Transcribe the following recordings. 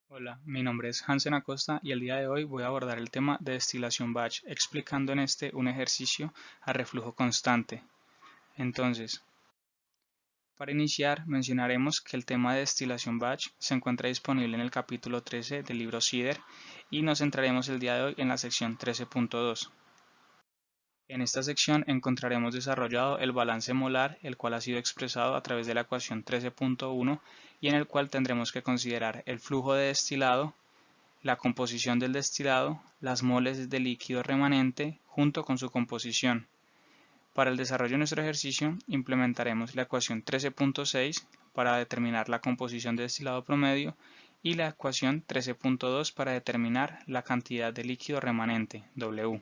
Hola, mi nombre es Hansen Acosta y el día de hoy voy a abordar el tema de destilación batch, explicando en este un ejercicio a reflujo constante. Entonces, para iniciar, mencionaremos que el tema de destilación batch se encuentra disponible en el capítulo 13 del libro CIDER y nos centraremos el día de hoy en la sección 13.2. En esta sección encontraremos desarrollado el balance molar, el cual ha sido expresado a través de la ecuación 13.1 y en el cual tendremos que considerar el flujo de destilado, la composición del destilado, las moles de líquido remanente junto con su composición. Para el desarrollo de nuestro ejercicio implementaremos la ecuación 13.6 para determinar la composición de destilado promedio y la ecuación 13.2 para determinar la cantidad de líquido remanente, W.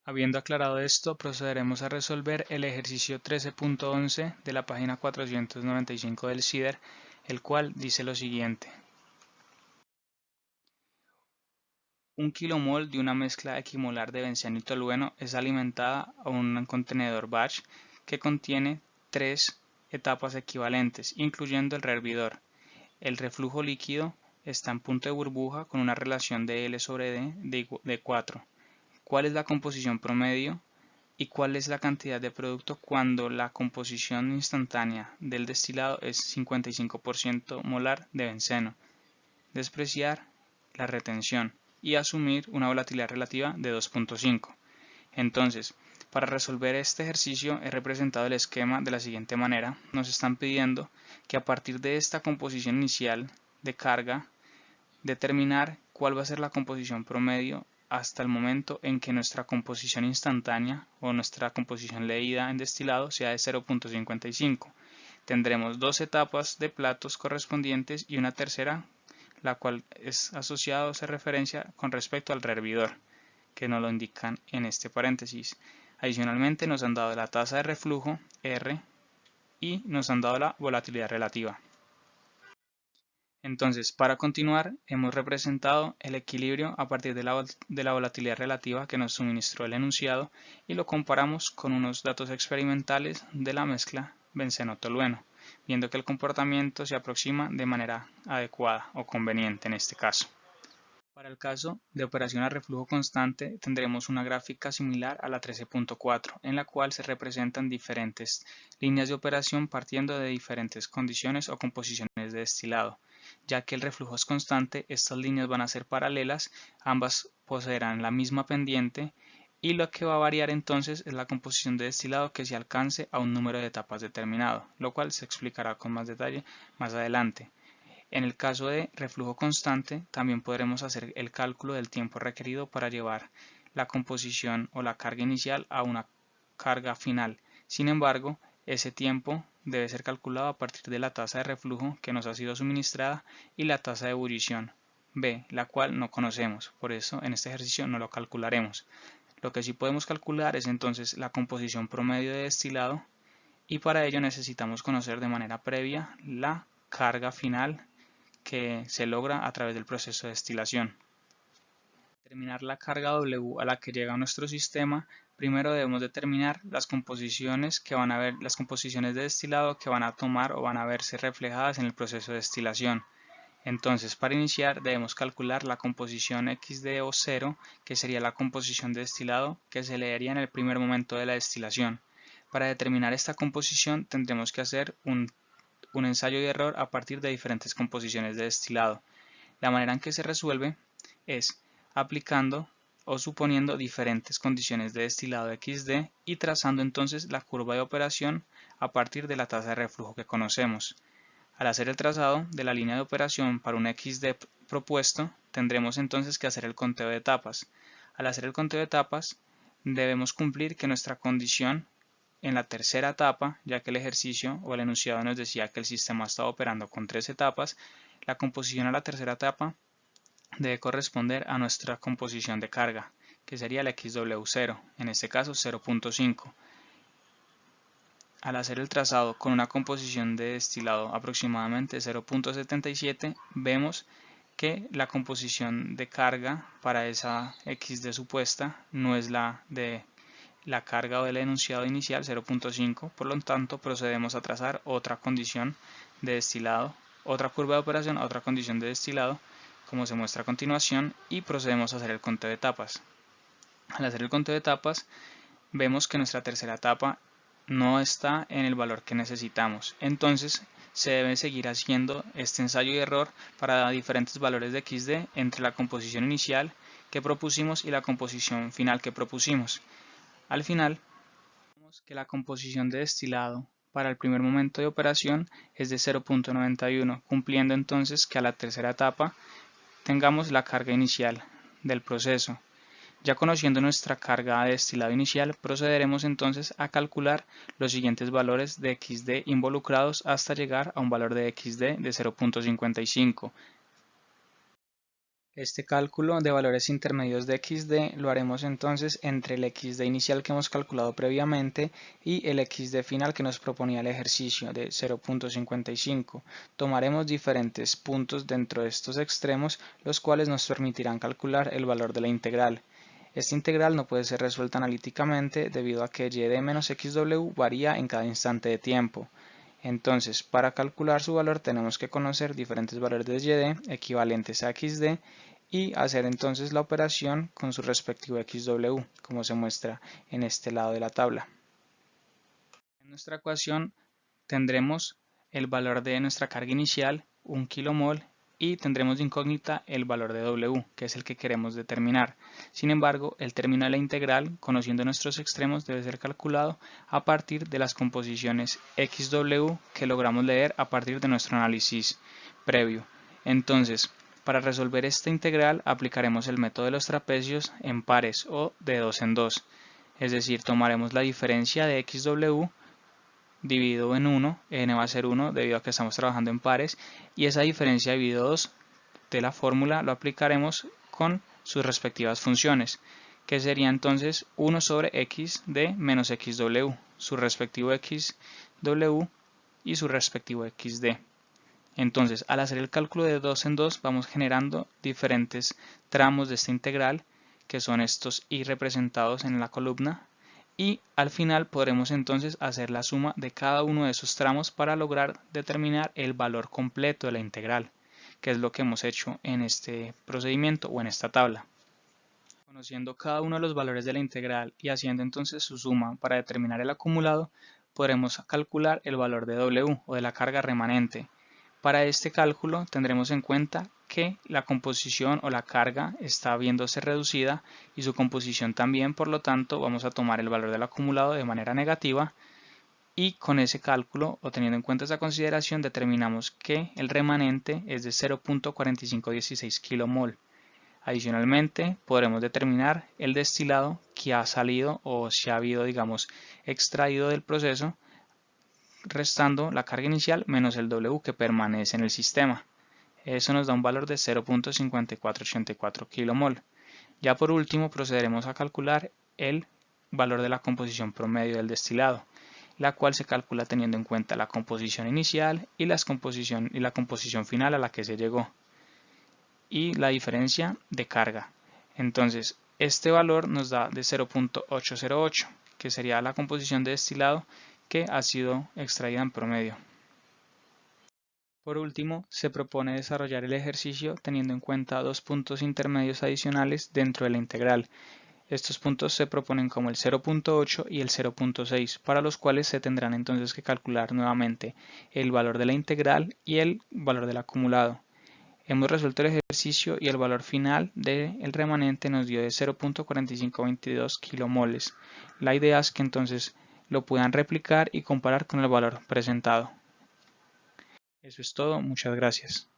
Habiendo aclarado esto, procederemos a resolver el ejercicio 13.11 de la página 495 del CIDER, el cual dice lo siguiente. Un kilomol de una mezcla equimolar de benceno y tolueno es alimentada a un contenedor batch que contiene 3 etapas equivalentes, incluyendo el rehervidor. El reflujo líquido está en punto de burbuja con una relación de L sobre D de 4. ¿Cuál es la composición promedio y cuál es la cantidad de producto cuando la composición instantánea del destilado es 55% molar de benceno? Despreciar la retención y asumir una volatilidad relativa de 2.5. Entonces, para resolver este ejercicio he representado el esquema de la siguiente manera. Nos están pidiendo que a partir de esta composición inicial de carga, determinar cuál va a ser la composición promedio hasta el momento en que nuestra composición instantánea o nuestra composición leída en destilado sea de 0.55. Tendremos dos etapas de platos correspondientes y una tercera, la cual es asociada o hace referencia con respecto al rehervidor, que nos lo indican en este paréntesis. Adicionalmente nos han dado la tasa de reflujo, R, y nos han dado la volatilidad relativa. Entonces, para continuar, hemos representado el equilibrio a partir de la volatilidad relativa que nos suministró el enunciado y lo comparamos con unos datos experimentales de la mezcla benceno-tolueno, viendo que el comportamiento se aproxima de manera adecuada o conveniente en este caso. Para el caso de operación a reflujo constante tendremos una gráfica similar a la 13.4, en la cual se representan diferentes líneas de operación partiendo de diferentes condiciones o composiciones de destilado. Ya que el reflujo es constante, estas líneas van a ser paralelas, ambas poseerán la misma pendiente y lo que va a variar entonces es la composición de destilado que se alcance a un número de etapas determinado, lo cual se explicará con más detalle más adelante. En el caso de reflujo constante, también podremos hacer el cálculo del tiempo requerido para llevar la composición o la carga inicial a una carga final. Sin embargo, ese tiempo debe ser calculado a partir de la tasa de reflujo que nos ha sido suministrada y la tasa de ebullición B, la cual no conocemos, por eso en este ejercicio no lo calcularemos. Lo que sí podemos calcular es entonces la composición promedio de destilado y para ello necesitamos conocer de manera previa la carga final que se logra a través del proceso de destilación. Para determinar la carga W a la que llega nuestro sistema, primero debemos determinar las composiciones las composiciones de destilado que van a tomar o van a verse reflejadas en el proceso de destilación. Entonces, para iniciar debemos calcular la composición XD o 0, que sería la composición de destilado que se leería en el primer momento de la destilación. Para determinar esta composición tendremos que hacer un ensayo y error a partir de diferentes composiciones de destilado. La manera en que se resuelve es aplicando o suponiendo diferentes condiciones de destilado XD y trazando entonces la curva de operación a partir de la tasa de reflujo que conocemos. Al hacer el trazado de la línea de operación para un XD propuesto, tendremos entonces que hacer el conteo de etapas. Al hacer el conteo de etapas, debemos cumplir que nuestra condición en la tercera etapa, ya que el ejercicio o el enunciado nos decía que el sistema estaba operando con 3 etapas, la composición a la tercera etapa debe corresponder a nuestra composición de carga, que sería el XW0, en este caso 0.5. Al hacer el trazado con una composición de destilado aproximadamente 0.77, vemos que la composición de carga para esa XD supuesta no es la de la carga o del enunciado inicial 0.5, por lo tanto procedemos a trazar otra condición de destilado otra curva de operación a otra condición de destilado, como se muestra a continuación, y procedemos a hacer el conteo de etapas. Al hacer el conteo de etapas, vemos que nuestra tercera etapa no está en el valor que necesitamos. Entonces, se debe seguir haciendo este ensayo y error para diferentes valores de XD entre la composición inicial que propusimos y la composición final que propusimos. Al final, vemos que la composición de destilado para el primer momento de operación es de 0.91, cumpliendo entonces que a la tercera etapa tengamos la carga inicial del proceso. Ya conociendo nuestra carga de destilado inicial, procederemos entonces a calcular los siguientes valores de XD involucrados hasta llegar a un valor de XD de 0.55. Este cálculo de valores intermedios de XD lo haremos entonces entre el XD inicial que hemos calculado previamente y el XD final que nos proponía el ejercicio de 0.55. Tomaremos diferentes puntos dentro de estos extremos, los cuales nos permitirán calcular el valor de la integral. Esta integral no puede ser resuelta analíticamente debido a que y de menos xw varía en cada instante de tiempo. Entonces, para calcular su valor tenemos que conocer diferentes valores de y equivalentes a xd y hacer entonces la operación con su respectivo xw, como se muestra en este lado de la tabla. En nuestra ecuación tendremos el valor de nuestra carga inicial, 1 kmol, y tendremos de incógnita el valor de W, que es el que queremos determinar. Sin embargo, el término de la integral, conociendo nuestros extremos, debe ser calculado a partir de las composiciones XW que logramos leer a partir de nuestro análisis previo. Entonces, para resolver esta integral aplicaremos el método de los trapecios en pares o de 2 en 2. Es decir, tomaremos la diferencia de XW dividido en 1, n va a ser 1 debido a que estamos trabajando en pares, y esa diferencia dividido 2 de la fórmula lo aplicaremos con sus respectivas funciones, que sería entonces 1 sobre x de menos xw, su respectivo xw y su respectivo xd. Entonces, al hacer el cálculo de 2 en 2 vamos generando diferentes tramos de esta integral, que son estos y representados en la columna, y al final podremos entonces hacer la suma de cada uno de esos tramos para lograr determinar el valor completo de la integral, que es lo que hemos hecho en este procedimiento o en esta tabla. Conociendo cada uno de los valores de la integral y haciendo entonces su suma para determinar el acumulado, podremos calcular el valor de W o de la carga remanente. Para este cálculo tendremos en cuenta que la composición o la carga está viéndose reducida y su composición también, por lo tanto vamos a tomar el valor del acumulado de manera negativa, y con ese cálculo o teniendo en cuenta esa consideración determinamos que el remanente es de 0.4516 kmol. Adicionalmente podremos determinar el destilado que ha salido o se ha habido, digamos, extraído del proceso, restando la carga inicial menos el W que permanece en el sistema. Eso nos da un valor de 0.5484 kmol. Ya por último procederemos a calcular el valor de la composición promedio del destilado, la cual se calcula teniendo en cuenta la composición inicial y la composición final a la que se llegó, y la diferencia de carga. Entonces, este valor nos da de 0.808, que sería la composición de destilado que ha sido extraída en promedio. Por último, se propone desarrollar el ejercicio teniendo en cuenta dos puntos intermedios adicionales dentro de la integral. Estos puntos se proponen como el 0.8 y el 0.6, para los cuales se tendrán entonces que calcular nuevamente el valor de la integral y el valor del acumulado. Hemos resuelto el ejercicio y el valor final del remanente nos dio de 0.4522 kmoles. La idea es que entonces lo puedan replicar y comparar con el valor presentado. Eso es todo, muchas gracias.